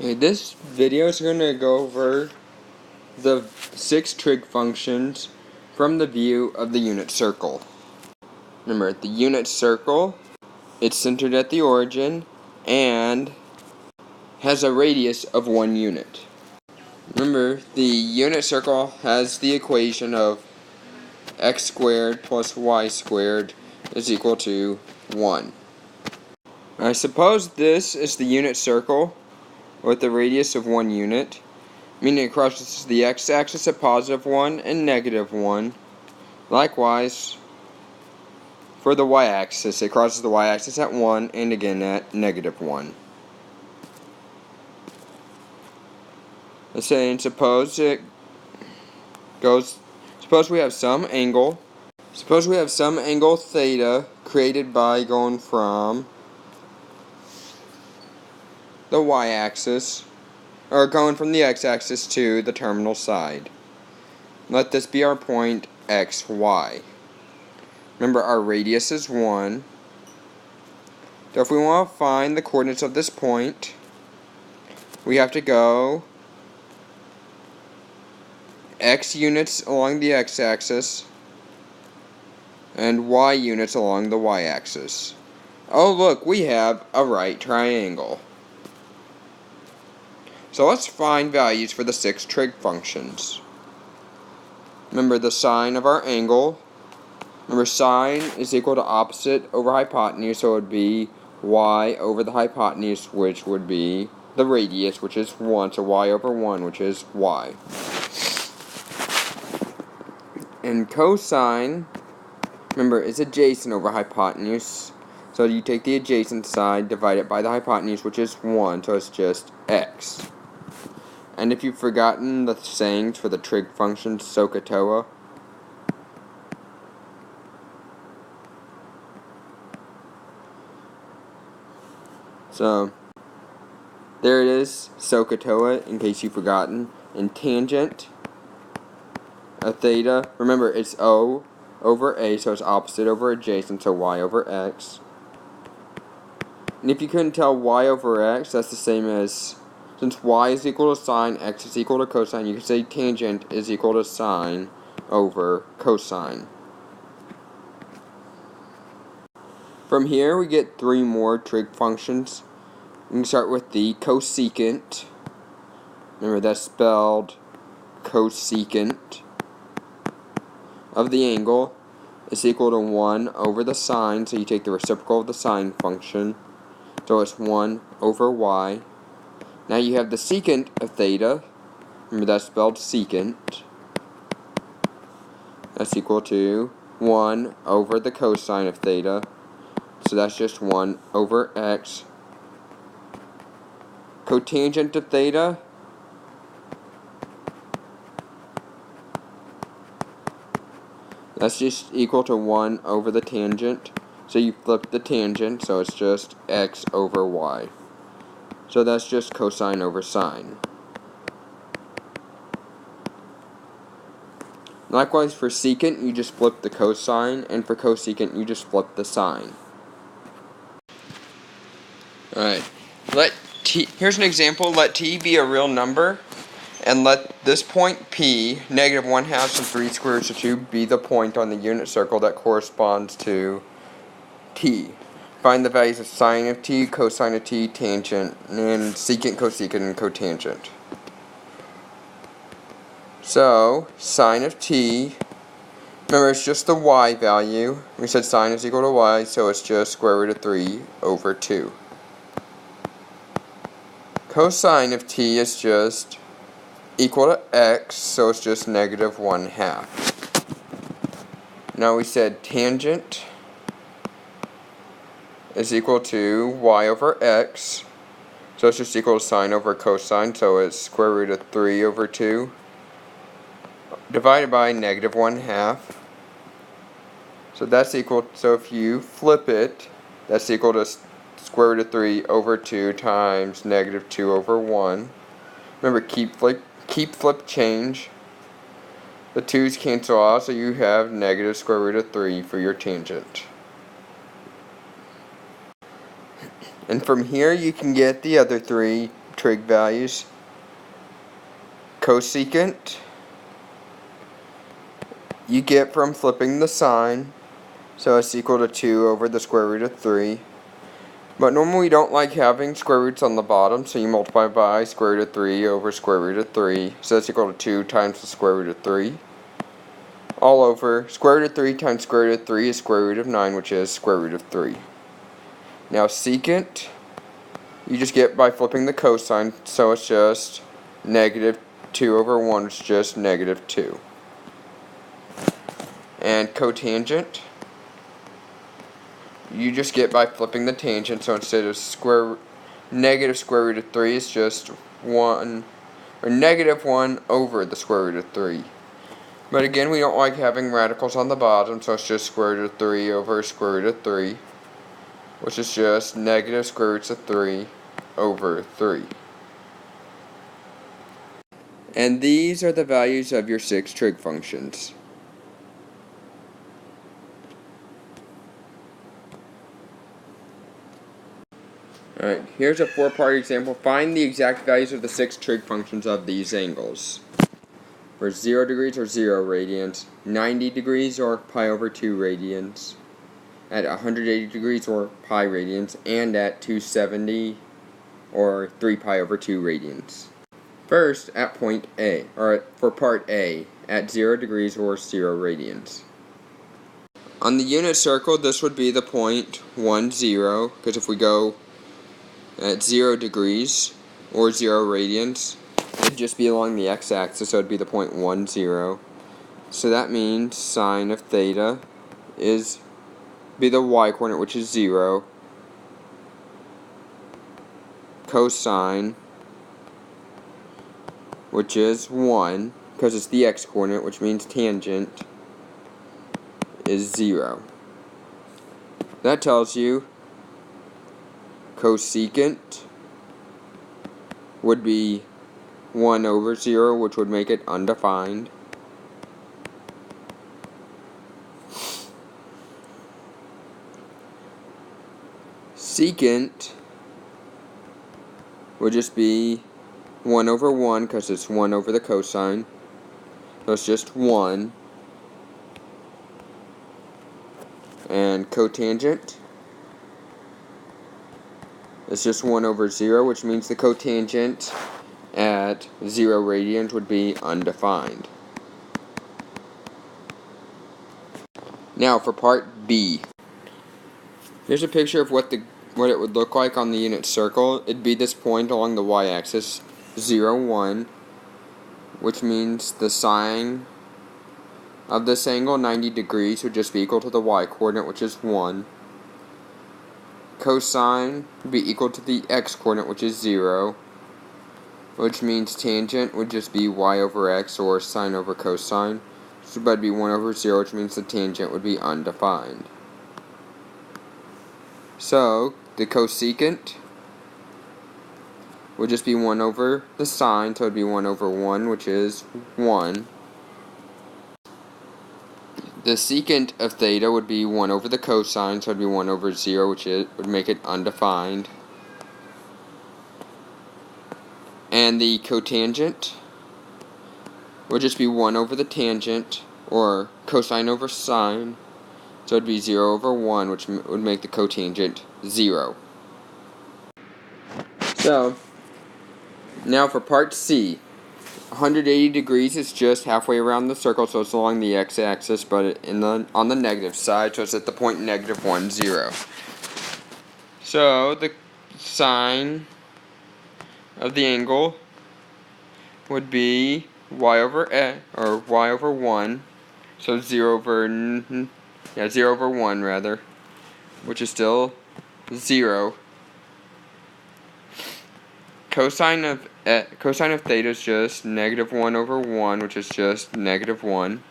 Okay, this video is going to go over the 6 trig functions from the view of the unit circle. Remember, the unit circle, it's centered at the origin and has a radius of 1 unit. Remember, the unit circle has the equation of x squared plus y squared is equal to 1. I suppose this is the unit circle with a radius of 1 unit, meaning it crosses the x-axis at positive 1 and negative 1. Likewise, for the y-axis, it crosses the y-axis at 1 and again at negative 1. Let's say, and suppose we have some angle. Suppose we have some angle theta created by going from the y-axis, or going from the x-axis to the terminal side. Let this be our point x, y. Remember, our radius is 1. So if we want to find the coordinates of this point, we have to go x units along the x-axis and y units along the y-axis. Oh look, we have a right triangle. So let's find values for the 6 trig functions. Remember the sine of our angle. Remember, sine is equal to opposite over hypotenuse, so it would be y over the hypotenuse, which would be the radius, which is 1, so y over 1, which is y. And cosine, remember, is adjacent over hypotenuse, so you take the adjacent side, divide it by the hypotenuse, which is 1, so it's just x. And if you've forgotten the sayings for the trig function SOHCAHTOA, so there it is, SOHCAHTOA, in case you've forgotten. And tangent of theta, remember it's O over A, so it's opposite over adjacent, so y over x. And if you couldn't tell y over x, that's the same as, since y is equal to sine, x is equal to cosine, you can say tangent is equal to sine over cosine. From here we get 3 more trig functions. We can start with the cosecant. Remember, that's spelled cosecant of the angle is equal to 1 over the sine, so you take the reciprocal of the sine function, so it's 1 over y. Now you have the secant of theta. Remember, that's spelled secant. That's equal to 1 over the cosine of theta, so that's just 1 over x. Cotangent of theta, that's just equal to 1 over the tangent. So you flip the tangent, so it's just x over y. So that's just cosine over sine. Likewise, for secant, you just flip the cosine, and for cosecant, you just flip the sine. Alright, here's an example. Let t be a real number, and let this point P, negative 1/2 and 3 square roots of 2, be the point on the unit circle that corresponds to t. Find the values of sine of t, cosine of t, tangent, and secant, cosecant, and cotangent. So, sine of t, remember it's just the y value. We said sine is equal to y, so it's just square root of 3 over 2. Cosine of t is just equal to x, so it's just negative 1/2. Now we said tangent is equal to y over x, so it's just equal to sine over cosine, so it's square root of 3 over 2 divided by negative 1/2. So that's equal, so if you flip it, that's equal to square root of 3 over 2 times negative 2 over 1. Remember, keep flip change. The 2's cancel out, so you have negative square root of 3 for your tangent. And from here you can get the other 3 trig values. Cosecant, you get from flipping the sign, so it's equal to 2 over the square root of 3. But normally we don't like having square roots on the bottom, so you multiply by square root of 3 over square root of 3. So that's equal to 2 times the square root of 3. All over square root of 3 times square root of 3 is square root of 9, which is square root of 3. Now secant, you just get by flipping the cosine, so it's just negative 2 over 1, which is just negative 2. And cotangent, you just get by flipping the tangent, so instead of negative square root of 3 is just 1, or negative 1 over the square root of 3. But again, we don't like having radicals on the bottom, so it's just square root of 3 over square root of 3, which is just negative square roots of 3 over 3. And these are the values of your 6 trig functions. Alright, here's a 4-part example. Find the exact values of the 6 trig functions of these angles. For 0 degrees or 0 radians, 90 degrees or pi over 2 radians, at 180 degrees or pi radians, and at 270 or 3 pi over 2 radians. First, at point A, or for part A, at 0 degrees or 0 radians. On the unit circle, this would be the point 1, 0, because if we go at 0 degrees or 0 radians, it'd just be along the x-axis, so it'd be the point 1, 0. So that means sine of theta be the y-coordinate, which is 0. Cosine, which is 1, because it's the x-coordinate, which means tangent is 0. That tells you cosecant would be 1 over 0, which would make it undefined. Secant would just be 1 over 1, because it's 1 over the cosine. So it's just 1. And cotangent is just 1 over 0, which means the cotangent at 0 radians would be undefined. Now for part B. Here's a picture of what it would look like on the unit circle. It'd be this point along the y-axis, 0, 1, which means the sine of this angle, 90 degrees, would just be equal to the y-coordinate, which is 1. Cosine would be equal to the x-coordinate, which is 0, which means tangent would just be y over x, or sine over cosine. So that'd be 1 over 0, which means the tangent would be undefined. So the cosecant would just be 1 over the sine, so it would be 1 over 1, which is 1. The secant of theta would be 1 over the cosine, so it would be 1 over 0, which would make it undefined. And the cotangent would just be 1 over the tangent, or cosine over sine, so it would be 0 over 1, which would make the cotangent 0. So, now for part C. 180 degrees is just halfway around the circle, so it's along the x-axis, but on the negative side, so it's at the point negative 1, 0. So the sine of the angle would be y over 1, so 0 over 1 rather, which is still 0. Cosine of theta is just negative 1 over 1, which is just negative 1.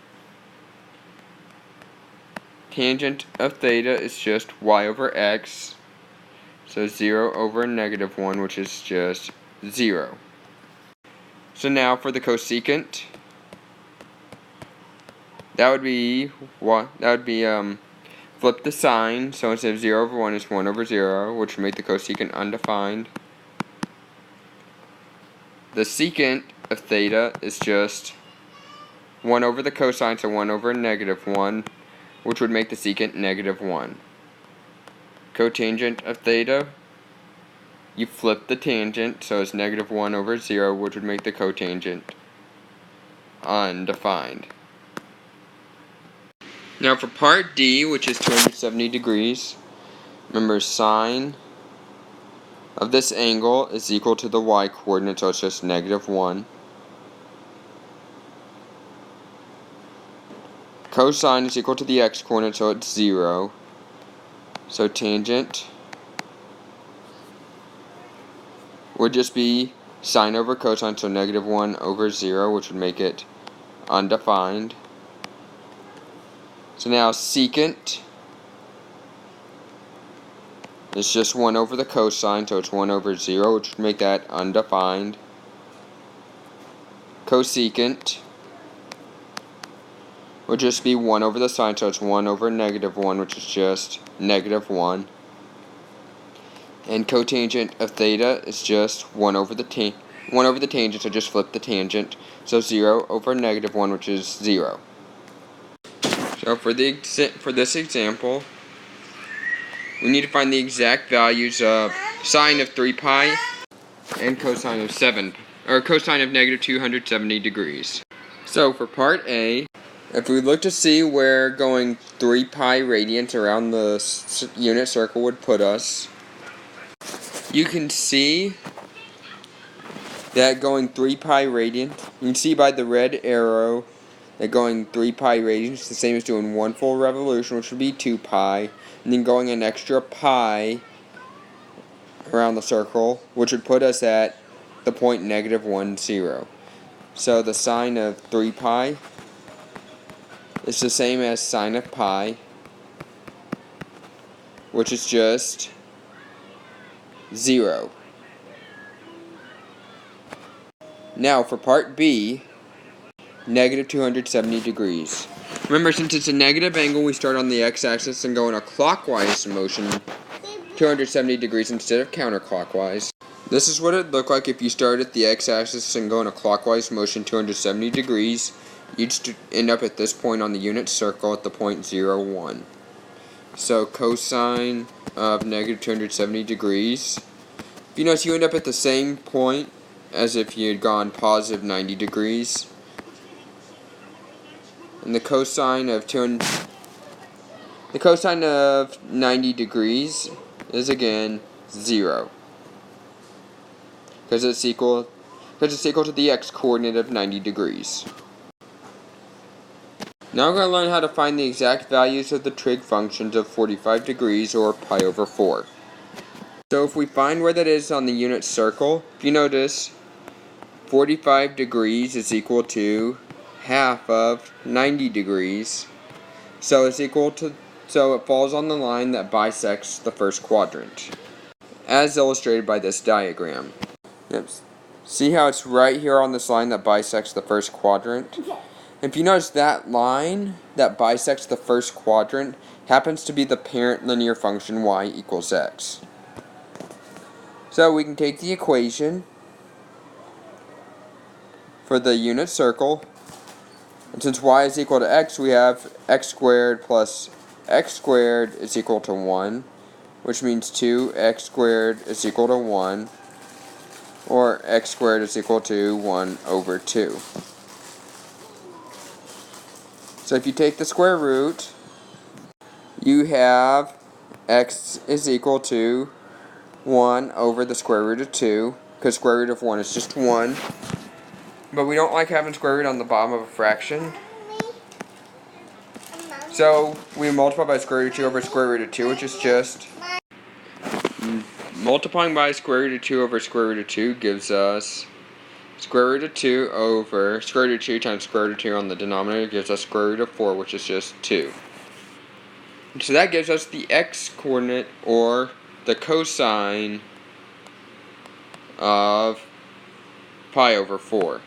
Tangent of theta is just y over x, so 0 over negative 1, which is just 0. So now for the cosecant, that would be flip the sign, so instead of 0 over 1 is 1 over 0, which would make the cosecant undefined. the secant of theta is just 1 over the cosine, so 1 over -1, which would make the secant -1. Cotangent of theta, you flip the tangent, so it's -1 over 0, which would make the cotangent undefined. Now for part D, which is 270 degrees, remember sine of this angle is equal to the y-coordinate, so it's just -1. Cosine is equal to the x-coordinate, so it's 0. So tangent would just be sine over cosine, so -1 over 0, which would make it undefined. So now secant is just 1 over the cosine, so it's 1 over 0, which would make that undefined. Cosecant would just be 1 over the sine, so it's 1 over -1, which is just -1. And cotangent of theta is just 1 over the tangent, so just flip the tangent. So 0 over -1, which is 0. So for this example, we need to find the exact values of sine of 3 pi and cosine of cosine of -270 degrees. So for part A, if we look to see where going 3 pi radians around the unit circle would put us, you can see that going 3 pi radians, you can see by the red arrow that going 3 pi radians is the same as doing 1 full revolution, which would be 2 pi, and then going an extra pi around the circle, which would put us at the point -1, 0. So the sine of 3 pi is the same as sine of pi, which is just 0. Now for part B, -270 degrees. Remember, since it's a negative angle, we start on the x-axis and go in a clockwise motion 270 degrees instead of counterclockwise. This is what it'd look like if you start at the x-axis and go in a clockwise motion 270 degrees. You'd end up at this point on the unit circle at the point 0, 1. So cosine of -270 degrees. If you notice, you end up at the same point as if you had gone positive 90 degrees. And the cosine of 90 degrees is again 0. Because it's equal to the x-coordinate of 90 degrees. Now we're going to learn how to find the exact values of the trig functions of 45 degrees or pi over 4. So if we find where that is on the unit circle, if you notice, 45 degrees is equal to half of 90 degrees. So it falls on the line that bisects the first quadrant, as illustrated by this diagram. Yep. See how it's right here on this line that bisects the first quadrant? If you notice, that line that bisects the first quadrant happens to be the parent linear function y equals x. So we can take the equation for the unit circle, and since y is equal to x, we have x squared plus x squared is equal to 1, which means 2x squared is equal to 1, or x squared is equal to 1 over 2. So if you take the square root, you have x is equal to 1 over the square root of 2, because square root of 1 is just 1. But we don't like having square root on the bottom of a fraction. So we multiply by square root of 2 over square root of 2, which is just multiplying by square root of 2 over square root of 2 gives us square root of 2 over square root of 2 times square root of 2 on the denominator gives us square root of 4, which is just 2. So that gives us the x-coordinate, or the cosine of pi over 4.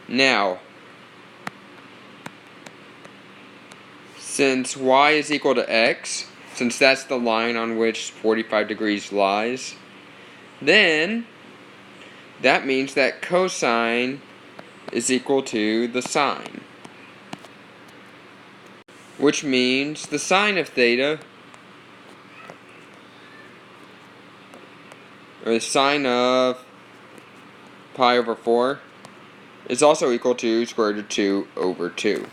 Now, since y is equal to x, since that's the line on which 45 degrees lies, then that means that cosine is equal to the sine, which means the sine of theta, or the sine of pi over 4, is also equal to square root of 2 over 2.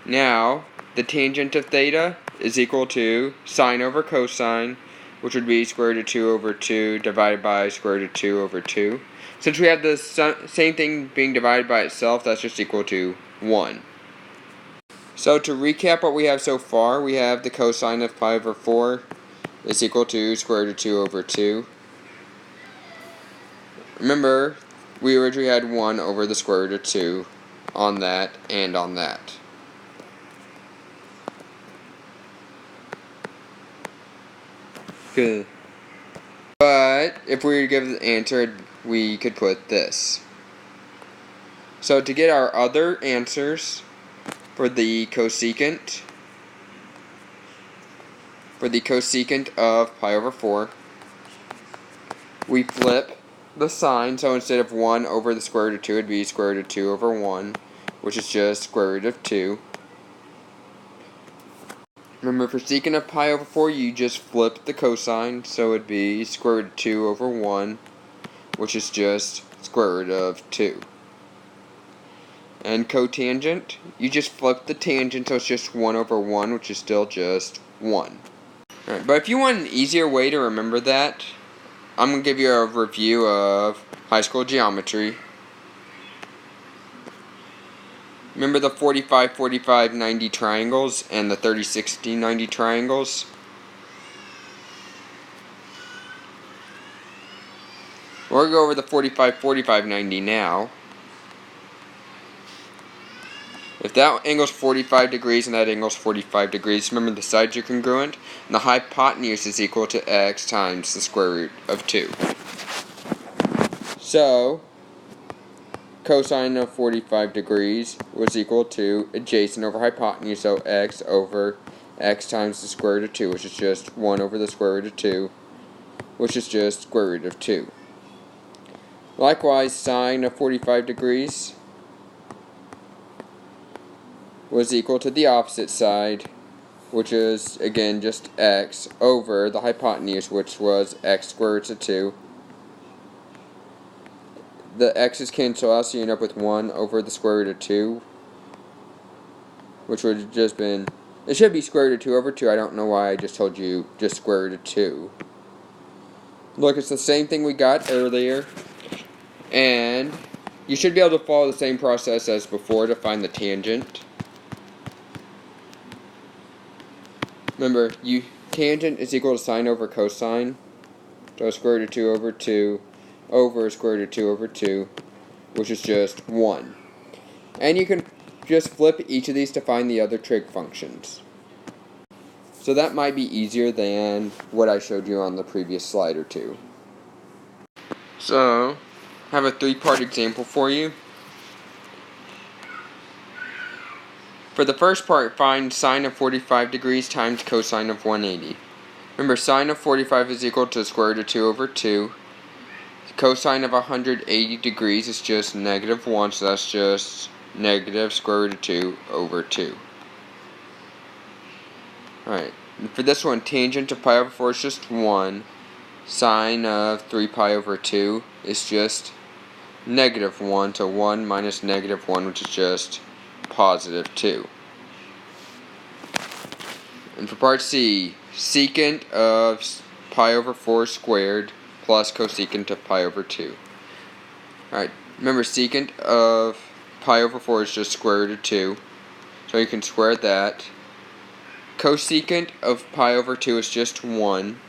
Now, the tangent of theta is equal to sine over cosine, which would be square root of 2 over 2 divided by square root of 2 over 2. Since we have the same thing being divided by itself, that's just equal to 1. So to recap what we have so far, we have the cosine of pi over 4 is equal to square root of 2 over 2. Remember, we originally had 1 over the square root of 2 on that and on that. Good. But if we were to give the answer, we could put this. So to get our other answers for the cosecant of pi over 4, we flip the sign, so instead of 1 over the square root of 2, it would be square root of 2 over 1, which is just square root of 2. Remember, for secant of pi over 4, you just flip the cosine, so it would be square root of 2 over 1, which is just square root of 2. And cotangent, you just flip the tangent, so it's just 1 over 1, which is still just 1. Alright, but if you want an easier way to remember that, I'm going to give you a review of high school geometry. Remember the 45, 45, 90 triangles and the 30, 60, 90 triangles? We're going to go over the 45, 45, 90 now. If that angle's 45 degrees and that angle's 45 degrees, remember the sides are congruent, and the hypotenuse is equal to x times the square root of 2. So, cosine of 45 degrees was equal to adjacent over hypotenuse, so x over x times the square root of 2, which is just 1 over the square root of 2, which is just square root of 2. Likewise, sine of 45 degrees was equal to the opposite side, which is, again, just x over the hypotenuse, which was x square root of 2. The x's cancel out, so you end up with 1 over the square root of 2, which would have just been, it should be square root of 2 over 2. I don't know why I just told you just square root of 2. Look, it's the same thing we got earlier, and you should be able to follow the same process as before to find the tangent. Remember, tangent is equal to sine over cosine, so square root of 2 over 2 over square root of 2 over 2, which is just 1. And you can just flip each of these to find the other trig functions. So that might be easier than what I showed you on the previous slide or two. So, I have a 3-part example for you. For the first part, find sine of 45 degrees times cosine of 180. Remember, sine of 45 is equal to the square root of 2 over 2. Cosine of 180 degrees is just negative 1, so that's just negative square root of 2 over 2. Alright, for this one, tangent of pi over 4 is just 1. Sine of 3 pi over 2 is just negative 1, so 1 minus negative 1, which is just positive 2. And for part C, secant of pi over 4 squared plus cosecant of pi over 2. Alright, remember secant of pi over 4 is just square root of 2, so you can square that. Cosecant of pi over 2 is just 1,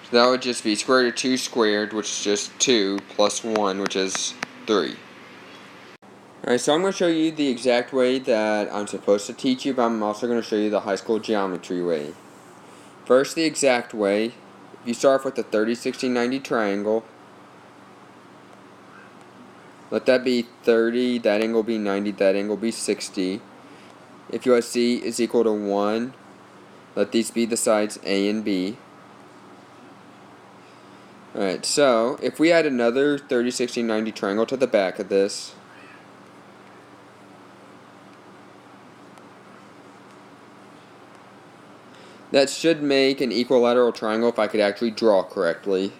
so that would just be square root of 2 squared, which is just 2, plus 1, which is 3. Alright, so I'm going to show you the exact way that I'm supposed to teach you, but I'm also going to show you the high school geometry way. First, the exact way. You start off with the 30, 60, 90 triangle. Let that be 30, that angle be 90, that angle be 60. if you have C is equal to 1, let these be the sides A and B. Alright, so if we add another 30, 60, 90 triangle to the back of this, that should make an equilateral triangle if I could actually draw correctly.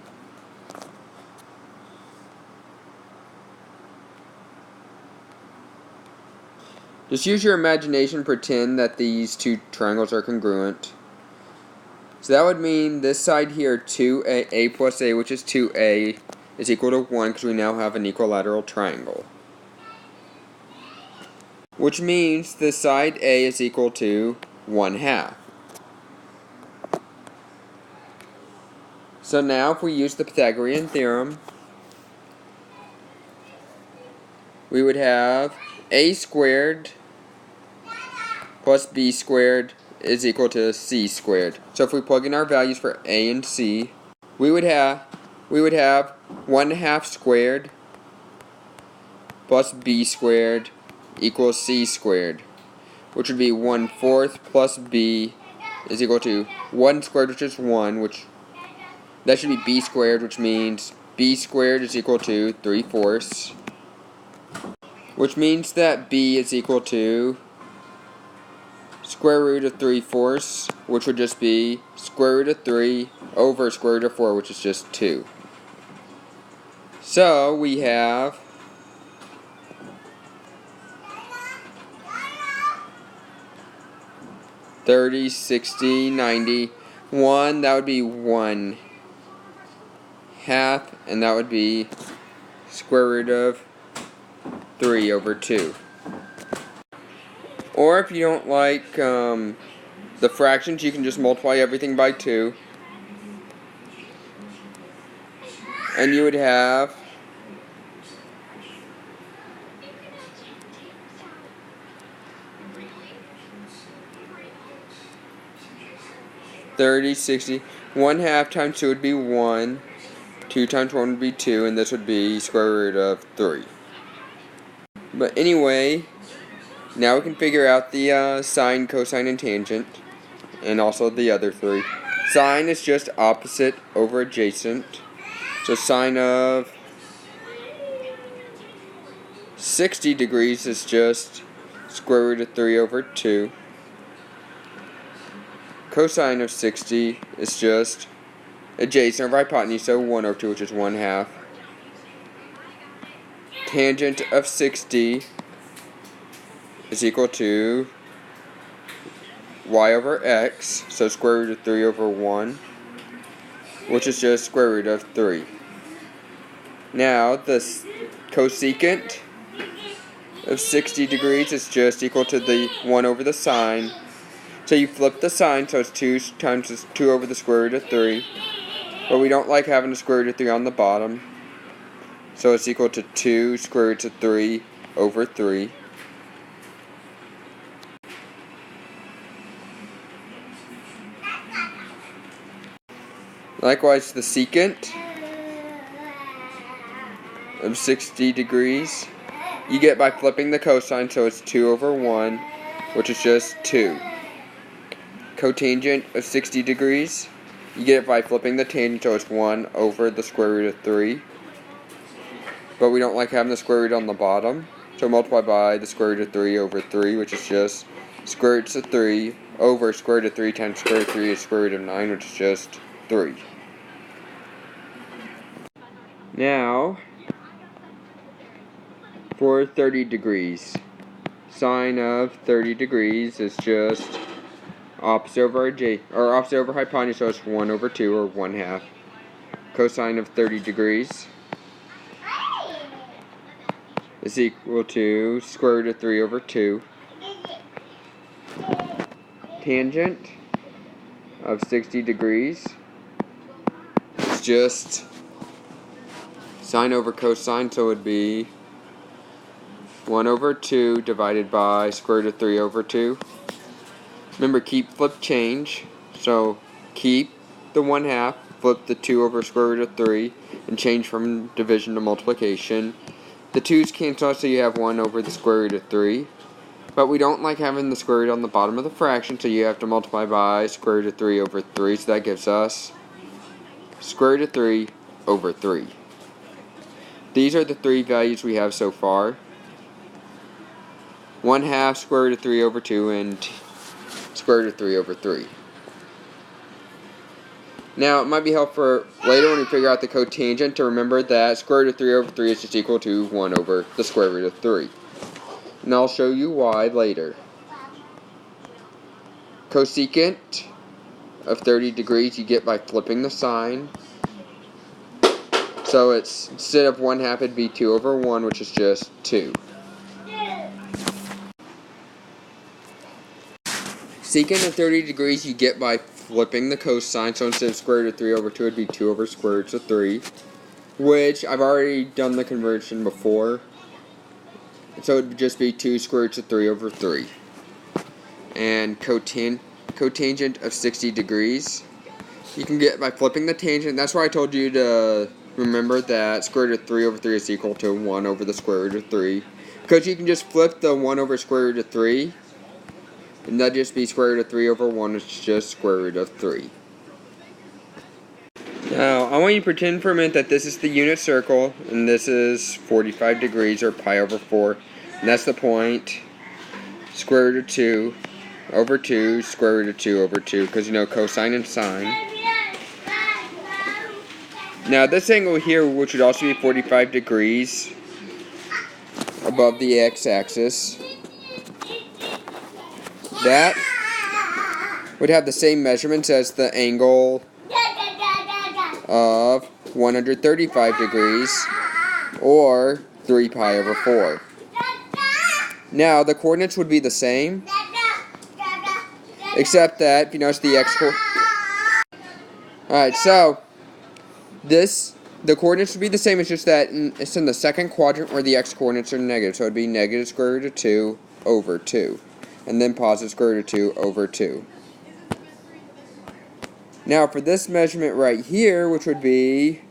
Just use your imagination, pretend that these two triangles are congruent. So that would mean this side here, 2a, a plus a, which is 2a, is equal to 1 because we now have an equilateral triangle. Which means the side a is equal to 1/2. So now if we use the Pythagorean theorem, we would have a squared plus b squared is equal to c squared. So if we plug in our values for a and c, we would have 1/2 squared plus b squared equals c squared, which would be 1/4 plus b is equal to 1 squared, which is 1, which that should be b squared, which means b squared is equal to 3/4, which means that b is equal to square root of 3/4, which would just be square root of 3 over square root of 4, which is just 2. So we have 30, 60, 90, 1, that would be 1/2, and that would be square root of 3 over 2. Or if you don't like the fractions, you can just multiply everything by 2. And you would have 30, 60, 1/2 times 2 would be 1, 2 times 1 would be 2, and this would be square root of 3. But anyway, now we can figure out the sine, cosine, and tangent, and also the other three. Sine is just opposite over adjacent. So sine of 60 degrees is just square root of 3 over 2. Cosine of 60 is just adjacent over hypotenuse, so 1 over 2, which is 1/2. Tangent of 60 is equal to y over x, so square root of 3 over 1, which is just square root of 3. Now, the cosecant of 60 degrees is just equal to the 1 over the sine. So you flip the sine, so it's 2 times 2 over the square root of 3. But we don't like having the square root of 3 on the bottom. So it's equal to 2 square roots of 3 over 3. Likewise, the secant of 60 degrees, you get by flipping the cosine, so it's 2 over 1, which is just 2. Cotangent of 60 degrees, you get it by flipping the tangent, so it's 1 over the square root of 3. But we don't like having the square root on the bottom, so multiply by the square root of 3 over 3, which is just square root of 3 over square root of 3 times square root of 3 is square root of 9, which is just 3. Now, for 30 degrees, sine of 30 degrees is just opposite over hypotenuse, so it's 1 over 2, or 1/2. Cosine of 30 degrees is equal to square root of 3 over 2. Tangent of 60 degrees is just sine over cosine, so it would be 1 over 2 divided by square root of 3 over 2. Remember, keep, flip, change. So keep the 1/2, flip the 2 over square root of 3, and change from division to multiplication. The 2's cancel out, so you have 1 over the square root of 3. But we don't like having the square root on the bottom of the fraction, so you have to multiply by square root of 3 over 3. So that gives us square root of 3 over 3. These are the three values we have so far. 1/2 square root of 3 over 2 and square root of 3 over 3. Now, it might be helpful later when we figure out the cotangent to remember that square root of 3 over 3 is just equal to 1 over the square root of 3. And I'll show you why later. Cosecant of 30 degrees you get by flipping the sign. So it's, instead of 1/2, it'd be 2 over 1, which is just 2. Secant of 30 degrees you get by flipping the cosine. So instead of square root of 3 over 2, it'd be 2 over square root of 3. Which, I've already done the conversion before. So it'd just be 2 square roots of 3 over 3. And cotangent of 60 degrees you can get by flipping the tangent. That's why I told you to remember that square root of 3 over 3 is equal to 1 over the square root of 3. Because you can just flip the 1 over square root of 3. And that'd just be square root of 3 over 1, which is just square root of 3. Now, I want you to pretend for a minute that this is the unit circle, and this is 45 degrees, or pi over 4. And that's the point. Square root of 2 over 2, square root of 2 over 2, because you know cosine and sine. Now, this angle here, which would also be 45 degrees above the x-axis, that would have the same measurements as the angle of 135 degrees, or 3 pi over 4. Now, the coordinates would be the same, except that, if you notice the x-coordinate. Alright, so, the coordinates would be the same, it's just that it's in the second quadrant where the x-coordinates are negative, so it would be negative square root of 2 over 2, and then positive square root of 2 over 2. Now, for this measurement right here, which would be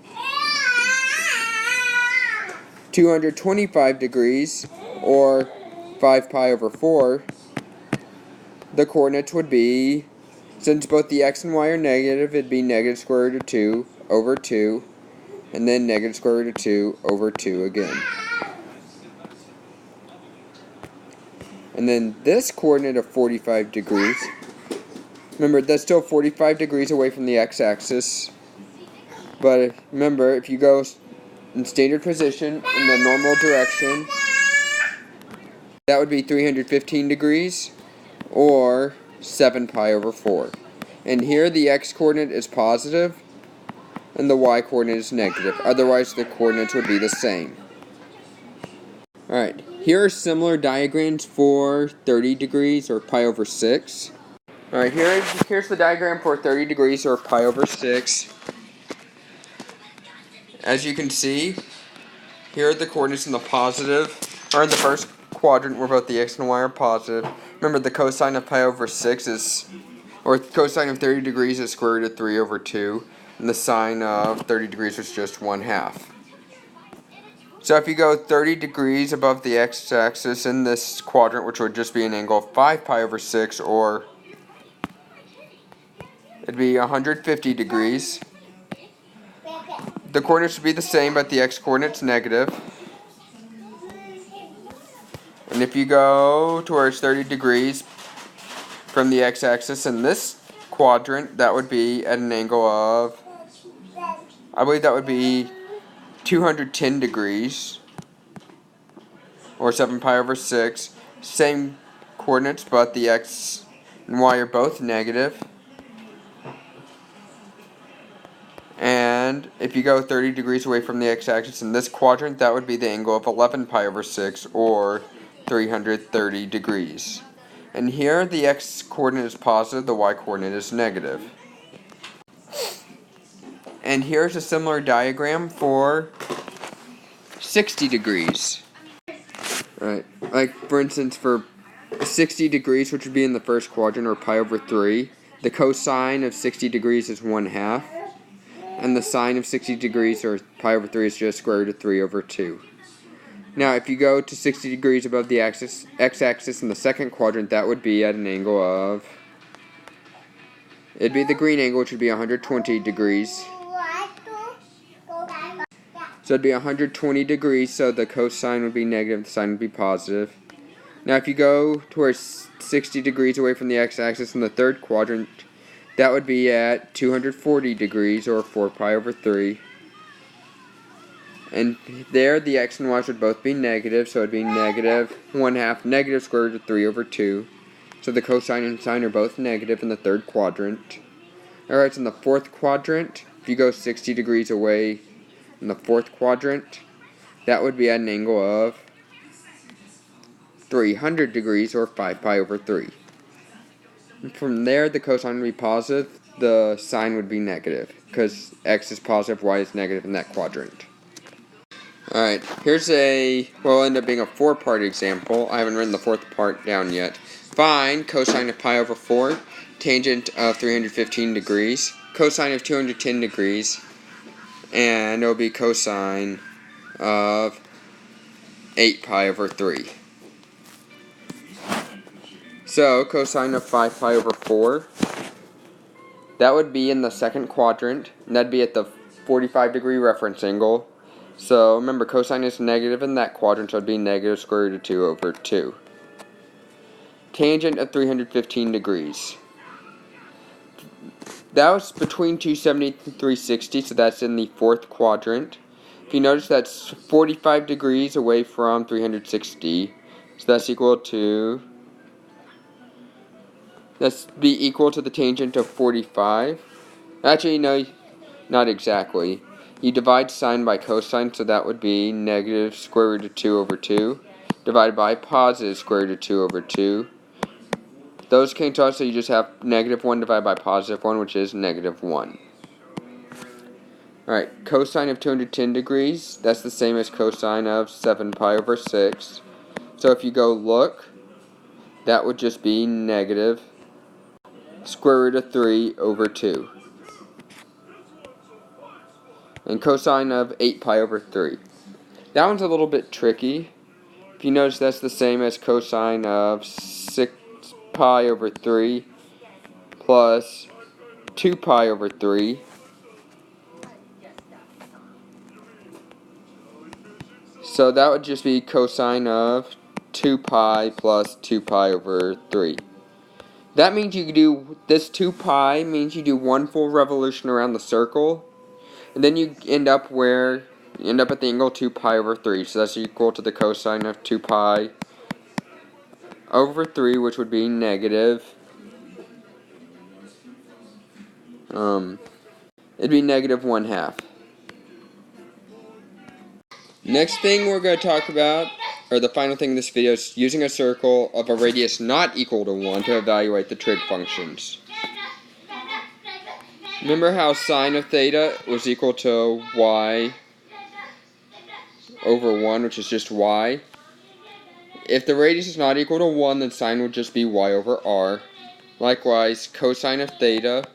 225 degrees, or 5 pi over 4, the coordinates would be, since both the x and y are negative, it'd be negative square root of 2 over 2, and then negative square root of 2 over 2 again. And then this coordinate of 45 degrees, remember, that's still 45 degrees away from the x-axis. But remember, if you go in standard position in the normal direction, that would be 315 degrees, or 7 pi over 4. And here the x-coordinate is positive, and the y-coordinate is negative. Otherwise, the coordinates would be the same. Alright, here are similar diagrams for 30 degrees, or pi over 6. Alright, here's the diagram for 30 degrees, or pi over 6. As you can see, here are the coordinates in the positive, or in the first quadrant where both the x and y are positive. Remember, the cosine of pi over 6 is, or cosine of 30 degrees is square root of 3 over 2, and the sine of 30 degrees is just 1/2. So if you go 30 degrees above the x-axis in this quadrant, which would just be an angle of 5 pi over 6, or it'd be 150 degrees. The coordinates would be the same, but the x-coordinate's negative. And if you go towards 30 degrees from the x-axis in this quadrant, that would be at an angle of, I believe that would be 210 degrees, or 7 pi over 6. Same coordinates, but the x and y are both negative. And if you go 30 degrees away from the x-axis in this quadrant, that would be the angle of 11 pi over 6, or 330 degrees. And here the x-coordinate is positive, the y-coordinate is negative. And here's a similar diagram for 60 degrees. Right, like for instance for 60 degrees, which would be in the first quadrant, or pi over 3, the cosine of 60 degrees is 1/2. And the sine of 60 degrees, or pi over 3, is just square root of 3 over 2. Now, if you go to 60 degrees above the x-axis in the second quadrant, that would be at an angle of... It'd be the green angle, which would be 120 degrees. So it'd be 120 degrees, so the cosine would be negative, the sine would be positive. Now, if you go towards 60 degrees away from the x-axis in the third quadrant, that would be at 240 degrees, or 4 pi over 3. And there, the x and y would both be negative, so it would be negative 1/2, negative square root of 3 over 2. So the cosine and sine are both negative in the third quadrant. Alright, so in the fourth quadrant, if you go 60 degrees away in the fourth quadrant, that would be at an angle of 300 degrees, or 5 pi over 3. And from there, the cosine would be positive, the sine would be negative, because x is positive, y is negative in that quadrant. Alright, here's will end up being a 4-part example. I haven't written the fourth part down yet. Find cosine of pi over 4, tangent of 315 degrees, cosine of 210 degrees, and it will be cosine of 8 pi over 3. So, cosine of 5 pi over 4, that would be in the second quadrant, and that'd be at the 45-degree reference angle. So, remember, cosine is negative in that quadrant, so it would be negative square root of 2 over 2. Tangent of 315 degrees. That was between 270 and 360, so that's in the fourth quadrant. If you notice, that's 45 degrees away from 360, so that's equal to... That's be equal to the tangent of 45. Actually, no, not exactly. You divide sine by cosine, so that would be negative square root of 2 over 2, divided by positive square root of 2 over 2. Those cancel out, so you just have negative 1 divided by positive 1, which is negative 1. Alright, cosine of 210 degrees, that's the same as cosine of 7 pi over 6. So if you go look, that would just be negative square root of 3 over 2. And cosine of 8 pi over 3. That one's a little bit tricky. If you notice, that's the same as cosine of 6 pi over 3 plus 2 pi over 3. So that would just be cosine of 2 pi plus 2 pi over 3. That means you do, this 2 pi means you do one full revolution around the circle, and then you end up at the angle 2 pi over 3. So that's equal to the cosine of 2 pi over 3, which would be negative. It'd be negative 1/2. Next thing we're going to talk about, or the final thing in this video, is using a circle of a radius not equal to 1 to evaluate the trig functions. Remember how sine of theta was equal to y over 1, which is just y? If the radius is not equal to 1, then sine would just be y over r. Likewise, cosine of theta,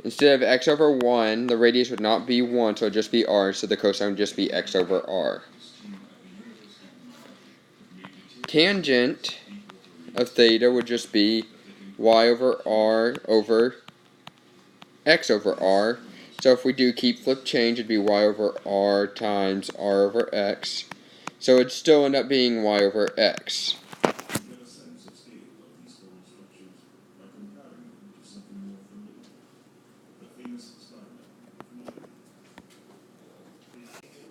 instead of x over 1, the radius would not be 1, so it would just be r, so the cosine would just be x over r. Tangent of theta would just be y over r over x over r. So if we do keep flip change, it'd be y over r times r over x. So it'd still end up being y over x.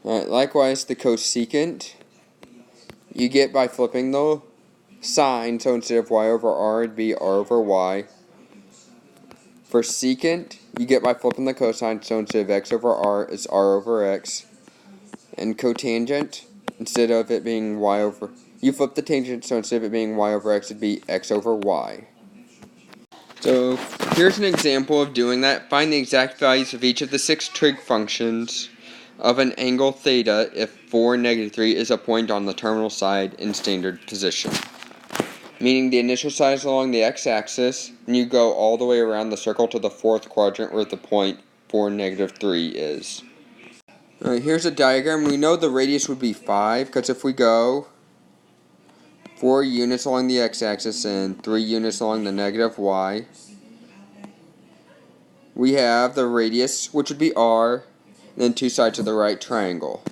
Alright, likewise, the cosecant, you get by flipping the sign, so instead of y over r, it'd be r over y. For secant, you get by flipping the cosine, so instead of x over r, it's r over x. And cotangent, instead of it being y over... You flip the tangent, so instead of it being y over x, it'd be x over y. So, here's an example of doing that. Find the exact values of each of the 6 trig functions of an angle theta if 4, negative 3 is a point on the terminal side in standard position. Meaning the initial side is along the x-axis, and you go all the way around the circle to the fourth quadrant where the point 4, negative 3 is. Alright, here's a diagram. We know the radius would be 5, because if we go 4 units along the x-axis and 3 units along the negative y, we have the radius, which would be r, and then 2 sides of the right triangle.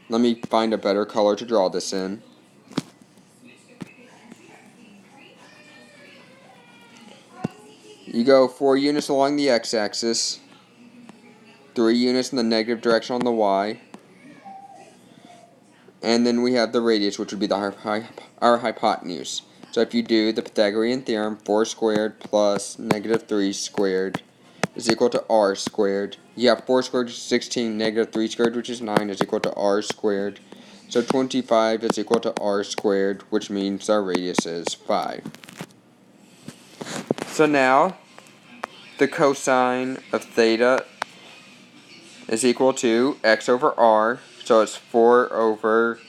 Let me find a better color to draw this in. You go 4 units along the x-axis, 3 units in the negative direction on the y, and then we have the radius, which would be our hypotenuse. So if you do the Pythagorean theorem, 4 squared plus negative 3 squared is equal to r squared. You have 4 squared, which is 16, negative 3 squared, which is 9, is equal to r squared. So 25 is equal to r squared, which means our radius is 5. So now, the cosine of theta is equal to x over r, so it's 4 over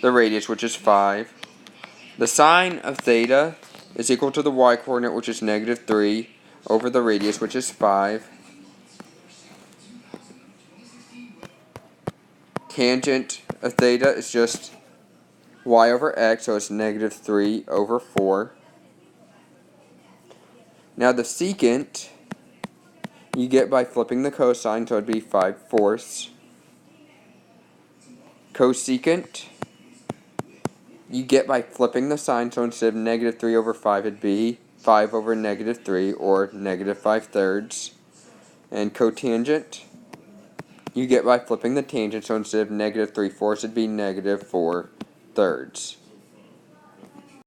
the radius, which is 5. The sine of theta is equal to the y-coordinate, which is negative 3, over the radius, which is 5. Tangent of theta is just y over x, so it's negative 3 over 4. Now the secant, you get by flipping the cosine, so it would be 5/4. Cosecant, you get by flipping the sign, so instead of negative 3 over 5, it'd be 5 over negative 3, or negative 5/3. And cotangent, you get by flipping the tangent, so instead of negative 3/4, it'd be negative 4/3.